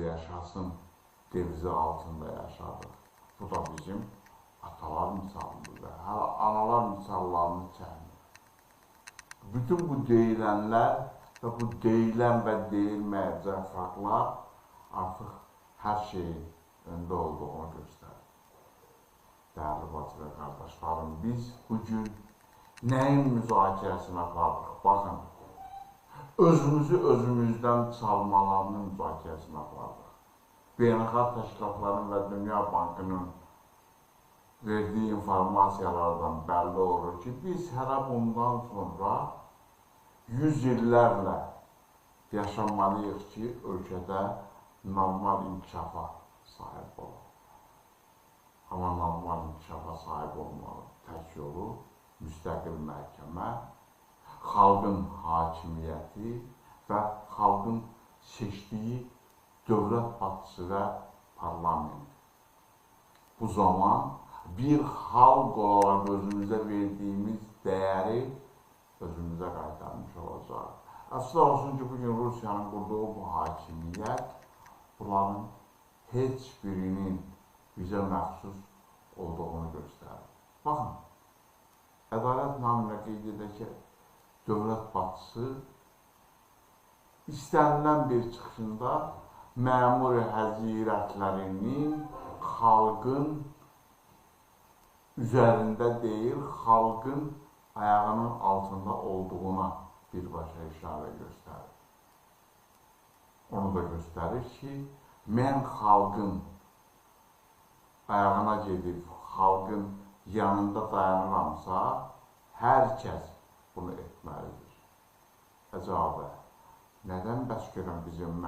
yaşasın devizi altında yaşadıq. Bu da bizim atalar misalımızdır. Analar misallarını çəkmir. Bütün bu deyilənlər və bu deyilən və deyilməyəcək faktlar artıq hər şeyin öndə olduğunu göstərir. Dəyərli bacı və qardaşlarım, biz bugün nəyin müzakirəsini apardıq? Baxın, özümüzü özümüzdən çalmalarının müzakirəsini apardıq. Beynəlxalq təşkilatların və Dünya Bankının verdiyi informasiyalardan bəlli olur ki, biz hələ bundan sonra 100 illərlə yaşamalıyıq ki, ölkədə normal inkişafa sahib olaq. Amma normal inkişafa sahib olmalı. Tək yolu müstəqil məhkəmə, xalqın hakimiyyəti və xalqın seçdiyi dövlət başçısı və parlament. Bu zaman bir xalq olaraq özümüzə verdiyimiz dəyəri özümüzə qaytarmış olacaq. Əsas olsun ki, bugün Rusiyanın qurduğu bu hakimiyyət bunların heç birinin bizə məxsus olduğunu göstərir. Baxın, ədalət naminə qeyd edək ki, dövlət başçısı istənilən bir çıxışında məmur həzirətlərinin xalqın üzərində deyil, xalqın ayağının altında olduğuna birbaşa işarə göstərir. Onu da göstərir ki, mən xalqın ayağına gedib, xalqın yanında dayanıramsa, hər kəs bunu etməlidir. Əcabə, nədən bəs görən bizim